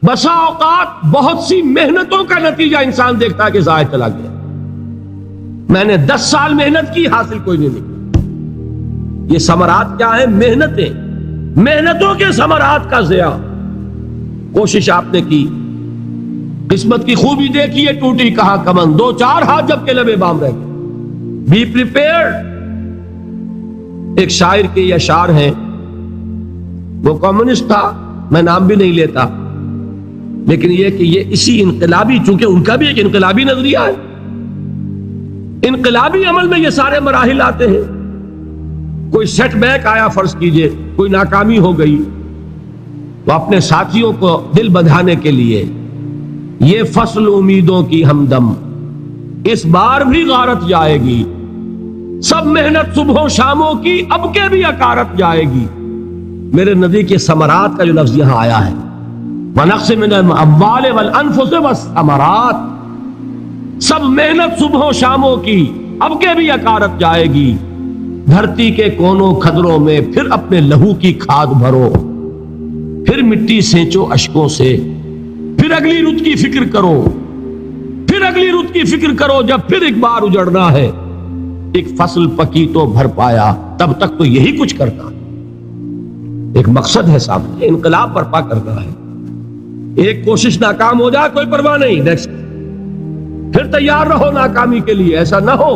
بسا اوقات بہت سی محنتوں کا نتیجہ انسان دیکھتا ہے کہ ضائع چلا گیا، میں نے 10 سال محنت کی، حاصل کوئی نہیں نکلا۔ یہ ثمرات کیا ہیں؟ محنتیں، محنتوں کے ثمرات کا ضیاع۔ کوشش آپ نے کی، قسمت کی خوبی دیکھی ہے، ٹوٹی کہاں کمن، 2-4 ہاتھ جب کے لبے بام رہ گئے۔ Be prepared. ایک شاعر کے یہ اشعار ہیں، وہ کمیونسٹ تھا، میں نام بھی نہیں لیتا، لیکن یہ کہ یہ اسی انقلابی، چونکہ ان کا بھی ایک انقلابی نظریہ ہے، انقلابی عمل میں یہ سارے مراحل آتے ہیں۔ کوئی سیٹ بیک آیا، فرض کیجئے کوئی ناکامی ہو گئی، تو اپنے ساتھیوں کو دل بندھانے کے لیے یہ فصل امیدوں کی ہمدم اس بار بھی غارت جائے گی، سب محنت صبحوں شاموں کی اب کے بھی اکارت جائے گی۔ میرے نبی کے ثمرات کا جو لفظ یہاں آیا ہے، وَنَقْصٍ مِّنَ الْأَمْوَالِ وَالْأَنفُسِ وَالثَّمَرَاتِ، سب محنت صبحوں شاموں کی اب کے بھی اکارت جائے گی۔ دھرتی کے کونوں کھدروں میں پھر اپنے لہو کی کھاد بھرو، پھر مٹی سینچو اشکوں سے، پھر اگلی رت کی فکر کرو، پھر اگلی رت کی فکر کرو، جب پھر ایک بار اجڑنا ہے۔ ایک فصل پکی تو بھر پایا، تب تک تو یہی کچھ کرتا ہے۔ ایک مقصد ہے سامنے، انقلاب برپا کرنا ہے۔ ایک کوشش ناکام ہو جائے کوئی پرواہ نہیں، نیکسٹ، پھر تیار رہو ناکامی کے لیے۔ ایسا نہ ہو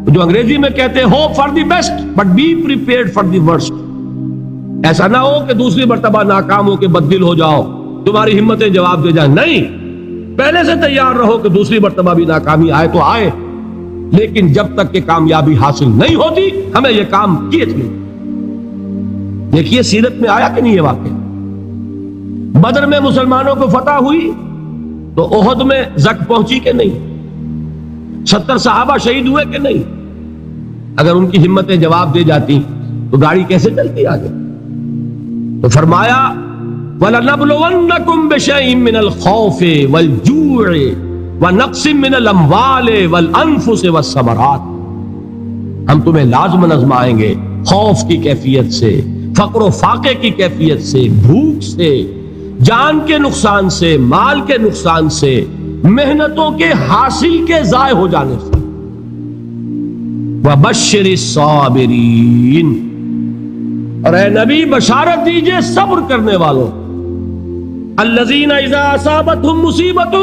جو انگریزی میں کہتے ہیں hope for the best but be prepared for the worst. ایسا نہ ہو کہ دوسری مرتبہ ناکام ہو کے بددل ہو جاؤ، تمہاری ہمتیں جواب دے جائیں۔ نہیں، پہلے سے تیار رہو کہ دوسری مرتبہ بھی ناکامی آئے تو آئے، لیکن جب تک کہ کامیابی حاصل نہیں ہوتی ہمیں یہ کام کیے تھے۔ دیکھیے سیرت میں آیا کہ نہیں یہ واقعہ؟ بدر میں مسلمانوں کو فتح ہوئی تو احد میں زک پہنچی کہ نہیں؟ 70 صحابہ شہید ہوئے کہ نہیں؟ اگر ان کی ہمتیں جواب دے جاتی تو گاڑی کیسے چلتی آگے؟ تو فرمایا وَلَنَبْلُوَنَّكُمْ بِشَيْءٍ مِّنَ الْخَوْفِ وَالْجُوعِ وَنَقْصٍ مِّنَ الْأَمْوَالِ وَالْأَنفُسِ وَالثَّمَرَاتِ، ہم تمہیں لازم آزمائیں گے، خوف کی کیفیت سے، فقر و فاقے کی کیفیت سے، بھوک سے، جان کے نقصان سے، مال کے نقصان سے، محنتوں کے حاصل کے ضائع ہو جانے سے۔ وَبَشِّرِ الصَّابِرِينَ، اور اے نبی بشارت دیجئے صبر کرنے والوں۔ الَّذِينَ إِذَا أَصَابَتْهُمْ مُصِيبَةٌ،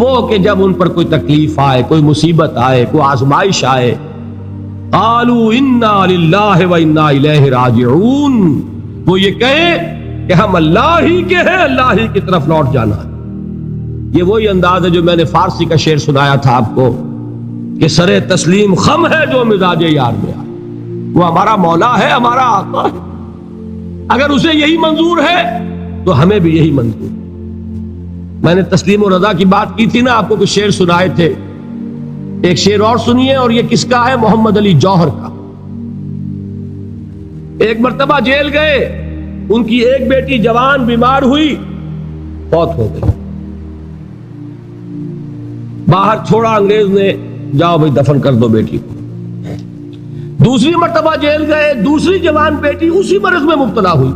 وہ کہ جب ان پر کوئی تکلیف آئے، کوئی مصیبت آئے، کوئی آزمائش آئے، قالوا انا للہ و انا الیہ راجعون، وہ یہ کہیں کہ ہم اللہ ہی کے ہیں، اللہ ہی کی طرف لوٹ جانا ہے۔ یہ وہی انداز ہے جو میں نے فارسی کا شعر سنایا تھا آپ کو کہ سرے تسلیم خم ہے جو مزاج یار میں آئے۔ وہ ہمارا مولا ہے، ہمارا آقا ہے، اگر اسے یہی منظور ہے تو ہمیں بھی یہی منظور۔ میں نے تسلیم و رضا کی بات کی تھی نا آپ کو، کچھ شعر سنائے تھے، ایک شعر اور سنیے، اور یہ کس کا ہے؟ محمد علی جوہر کا۔ ایک مرتبہ جیل گئے، ان کی ایک بیٹی جوان بیمار ہوئی، فوت ہو گئی، باہر چھوڑا انگریز نے، جاؤ بھائی دفن کر دو بیٹی کو۔ دوسری مرتبہ جیل گئے، دوسری جوان بیٹی اسی مرض میں مبتلا ہوئی۔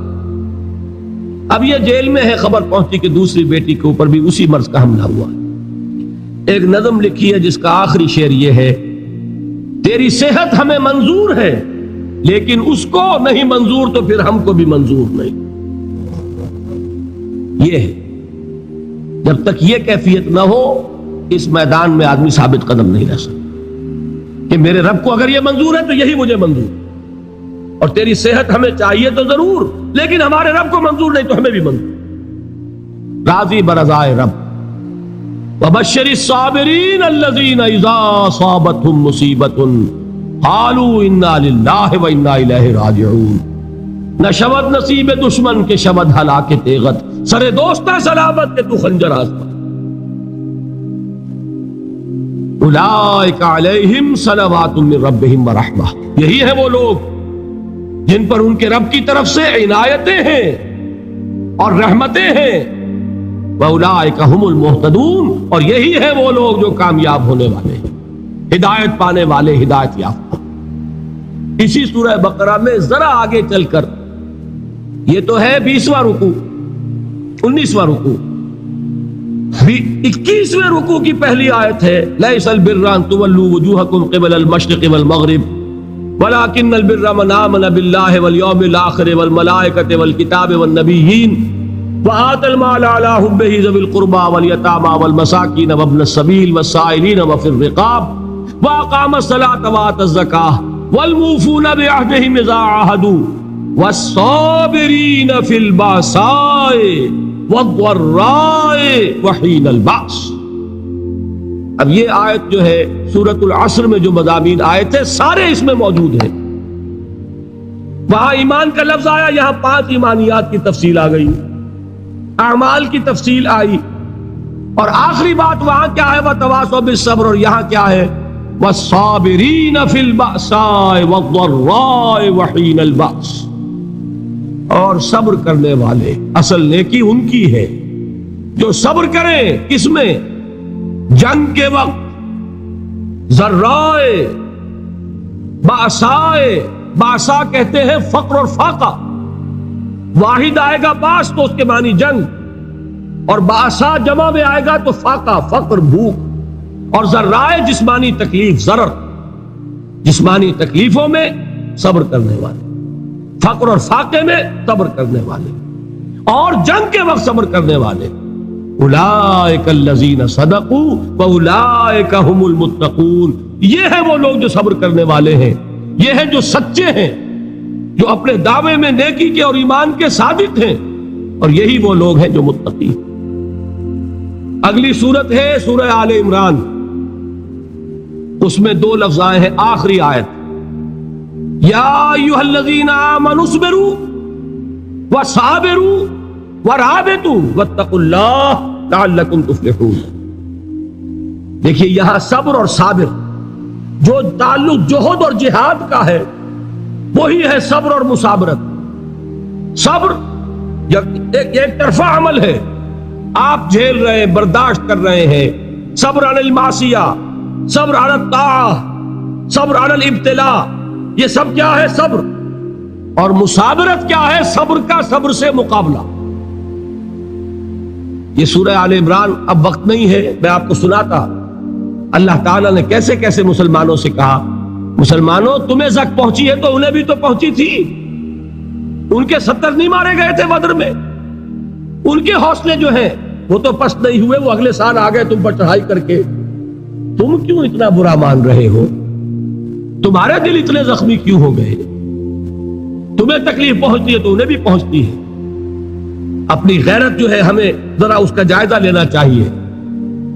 اب یہ جیل میں ہے، خبر پہنچی کہ دوسری بیٹی کے اوپر بھی اسی مرض کا حملہ ہوا۔ ایک نظم لکھی ہے جس کا آخری شعر یہ ہے، تیری صحت ہمیں منظور ہے لیکن اس کو نہیں منظور تو پھر ہم کو بھی منظور نہیں۔ یہ ہے، جب تک یہ کیفیت نہ ہو اس میدان میں آدمی ثابت قدم نہیں رہ سکتا کہ میرے رب کو اگر یہ منظور ہے تو یہی مجھے منظور، اور تیری صحت ہمیں چاہیے تو ضرور، لیکن ہمارے رب کو منظور نہیں تو ہمیں بھی منظور۔ راضی برضائے رب۔ وَبَشِّرِ الصَّابِرِينَ الَّذِينَ إِذَا أَصَابَتْهُمْ مُصِيبَةٌ قَالُوا إِنَّا لِلَّهِ وَإِنَّا إِلَيْهِ رَاجِعُونَ۔ نہ شود نصیب دشمن کے شود ہلاک تیغت، سرے دوستہ سلامت کے تو خنجر آزما۔ اولئک علیہم صلوات من ربہم ورحمہ، یہی ہے وہ لوگ جن پر ان کے رب کی طرف سے عنایتیں ہیں اور رحمتیں ہیں۔ وَأُولَٰئِكَ هُمُ الْمُهْتَدُونَ، اور یہی ہے وہ لوگ جو کامیاب ہونے والے ہیں، ہدایت پانے والے، ہدایت یافتہ۔ اسی سورہ بقرہ میں ذرا آگے چل کر، یہ تو ہے 20واں رکوع، 19واں رکوع، 21ویں رکوع کی پہلی آیت ہے لیس البر ان تولوا وجوہکم قبل المشرق والمغرب ولکن البر من آمن باللہ والیوم الآخر والملائکۃ والکتاب والنبیین وآتى المال على حبه ذوي القربى واليتامى والمساكين وابن السبيل والسائلين وفي الرقاب وأقام الصلاة وآتى الزكاة والموفون بعهدهم إذا عاهدوا والصابرين في البأساء والضراء وحين البأس۔ اب یہ آیت جو ہے سورۃ العصر میں جو مضامین آئے تھے سارے اس میں موجود ہیں۔ وہاں ایمان کا لفظ آیا، یہاں 5 ایمانیات کی تفصیل آ گئی، اعمال کی تفصیل آئی، اور آخری بات وہاں کیا ہے وَتَوَاصَوْا بِالصَّبْرِ، اور یہاں کیا ہے وَالصَّابِرِينَ فِي الْبَأْسَاءِ وَالضَّرَّاءِ وَحِينَ الْبَأْسِ، اور صبر کرنے والے، اصل نیکی ان کی ہے جو صبر کریں، کس میں؟ جنگ کے وقت، ضرائے، بأسائے، بأسا کہتے ہیں فقر اور فاقہ، واحد آئے گا باس تو اس کے معنی جنگ، اور باسا جمع میں آئے گا تو فاقہ، فقر، بھوک، اور ذرائع جسمانی تکلیف، ضرر، جسمانی تکلیفوں میں صبر کرنے والے، فقر اور فاقے میں صبر کرنے والے، اور جنگ کے وقت صبر کرنے والے۔ اولئک الذین صدقوا واولئک هم المتقون، یہ ہے وہ لوگ جو صبر کرنے والے ہیں، یہ ہے جو سچے ہیں، جو اپنے دعوے میں نیکی کے اور ایمان کے صادق ہیں، اور یہی وہ لوگ ہیں جو متقی ہیں۔ اگلی سورت ہے سورہ آل عمران، اس میں 2 لفظ آئے ہیں، آخری آیت یا ایھا الذین آمنوا اصبروا وصابروا ورابطوا واتقوا اللہ لعلکم تفلحون۔ دیکھیے یہاں صبر اور صابر جو تعلق جہاد اور جہاد کا ہے وہی ہے صبر اور مصابرت۔ صبر ایک طرفہ عمل ہے، آپ جھیل رہے ہیں، برداشت کر رہے ہیں، صبر علی المعصیہ، صبر علی الطاعہ، صبر علی الابتلاء، یہ سب کیا ہے؟ صبر۔ اور مصابرت کیا ہے؟ صبر کا صبر سے مقابلہ۔ یہ سورہ آل عمران، اب وقت نہیں ہے، میں آپ کو سناتا اللہ تعالیٰ نے کیسے کیسے مسلمانوں سے کہا، مسلمانوں تمہیں زک پہنچی ہے تو انہیں بھی تو پہنچی تھی، ان کے 70 نہیں مارے گئے تھے بدر میں، ان کے حوصلے جو ہیں وہ تو پست نہیں ہوئے، وہ اگلے سال آ گئے تم پر چڑھائی کر کے، تم کیوں اتنا برا مان رہے ہو؟ تمہارے دل اتنے زخمی کیوں ہو گئے؟ تمہیں تکلیف پہنچتی ہے تو انہیں بھی پہنچتی ہے۔ اپنی غیرت جو ہے ہمیں ذرا اس کا جائزہ لینا چاہیے۔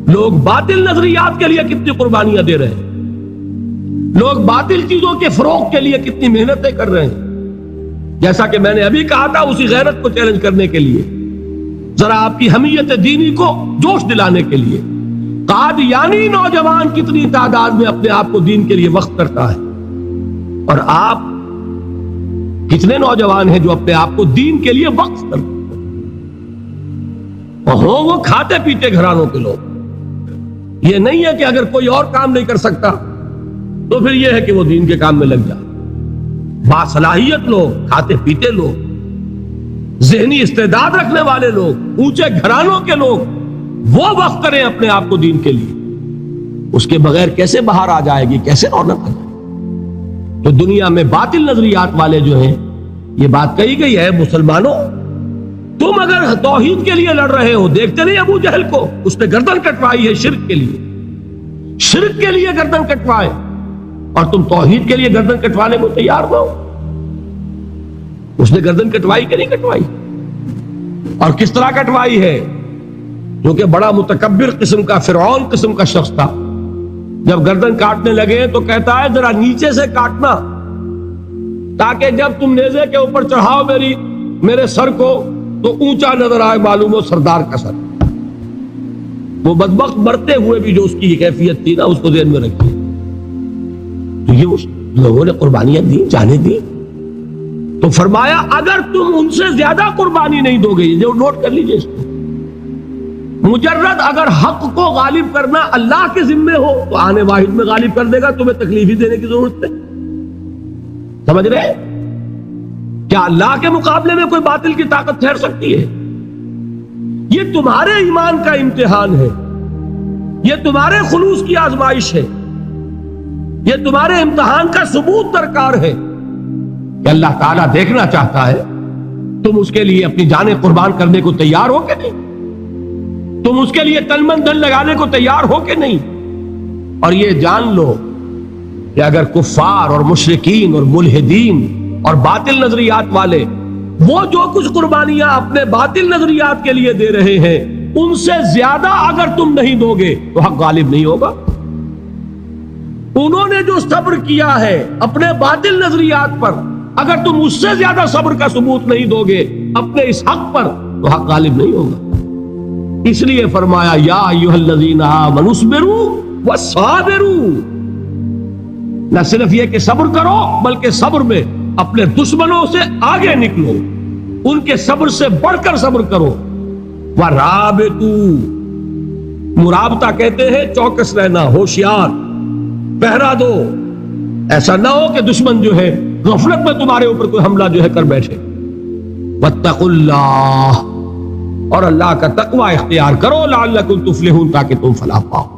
لوگ باطل نظریات کے لیے کتنی قربانیاں دے رہے ہیں، لوگ باطل چیزوں کے فروغ کے لیے کتنی محنتیں کر رہے ہیں۔ جیسا کہ میں نے ابھی کہا تھا، اسی غیرت کو چیلنج کرنے کے لیے، ذرا آپ کی حمیت دینی کو جوش دلانے کے لیے، قادیانی نوجوان کتنی تعداد میں اپنے آپ کو دین کے لیے وقف کرتا ہے، اور آپ کتنے نوجوان ہیں جو اپنے آپ کو دین کے لیے وقف کرتے ہیں، اور ہوں وہ کھاتے پیتے گھرانوں کے لوگ۔ یہ نہیں ہے کہ اگر کوئی اور کام نہیں کر سکتا تو پھر یہ ہے کہ وہ دین کے کام میں لگ جائے۔ باصلاحیت لوگ، کھاتے پیتے لوگ، ذہنی استعداد رکھنے والے لوگ، اونچے گھرانوں کے لوگ، وہ وقف کریں اپنے آپ کو دین کے لیے۔ اس کے بغیر کیسے باہر آ جائے گی، کیسے رونق آ جائے گی؟ تو دنیا میں باطل نظریات والے جو ہیں، یہ بات کہی گئی ہے، مسلمانوں تم اگر توحید کے لیے لڑ رہے ہو، دیکھتے نہیں ابو جہل کو، اس نے گردن کٹوائی ہے شرک کے لیے، شرک کے لیے گردن کٹوائے، اور تم توحید کے لیے گردن کٹوانے کو تیار نہ ہو۔ اس نے گردن کٹوائی کہ نہیں کٹوائی؟ اور کس طرح کٹوائی ہے؟ کیونکہ بڑا متکبر قسم کا، فرعون قسم کا شخص تھا، جب گردن کاٹنے لگے تو کہتا ہے ذرا نیچے سے کاٹنا، تاکہ جب تم نیزے کے اوپر چڑھاؤ میرے سر کو تو اونچا نظر آئے، معلوم ہو سردار کا سر۔ وہ بدبخت مرتے ہوئے بھی جو اس کی کیفیت تھی نا، اس کو ذہن میں رکھیے۔ تو یہ اس لوگوں نے قربانیاں دی، جانے دی، تو فرمایا اگر تم ان سے زیادہ قربانی نہیں دو گے، جو نوٹ کر لیجئے اس کو، مجرد اگر حق کو غالب کرنا اللہ کے ذمے ہو تو آنے واحد میں غالب کر دے گا، تمہیں تکلیف ہی دینے کی ضرورت ہے۔ سمجھ رہے کیا اللہ کے مقابلے میں کوئی باطل کی طاقت ٹھہر سکتی ہے؟ یہ تمہارے ایمان کا امتحان ہے، یہ تمہارے خلوص کی آزمائش ہے، یہ تمہارے امتحان کا ثبوت درکار ہے کہ اللہ تعالیٰ دیکھنا چاہتا ہے تم اس کے لیے اپنی جانیں قربان کرنے کو تیار ہو کہ نہیں، تم اس کے لیے تن من دھن لگانے کو تیار ہو کہ نہیں۔ اور یہ جان لو کہ اگر کفار اور مشرکین اور ملحدین اور باطل نظریات والے وہ جو کچھ قربانیاں اپنے باطل نظریات کے لیے دے رہے ہیں ان سے زیادہ اگر تم نہیں دو گے تو حق غالب نہیں ہوگا۔ انہوں نے جو صبر کیا ہے اپنے باطل نظریات پر، اگر تم اس سے زیادہ صبر کا ثبوت نہیں دو گے اپنے اس حق پر تو حق غالب نہیں ہوگا۔ اس لیے فرمایا یا ایھا الذین آمنوا اصبروا وصابروا، نہ صرف یہ کہ صبر کرو بلکہ صبر میں اپنے دشمنوں سے آگے نکلو، ان کے صبر سے بڑھ کر صبر کرو۔ ورابطوا، مرابطہ کہتے ہیں چوکس رہنا، ہوشیار، پہرا دو، ایسا نہ ہو کہ دشمن جو ہے غفلت میں تمہارے اوپر کوئی حملہ جو ہے کر بیٹھے۔ واتقوا اللہ، اور اللہ کا تقوی اختیار کرو، لعلکم تفلحون، تاکہ تم فلاح پاؤ۔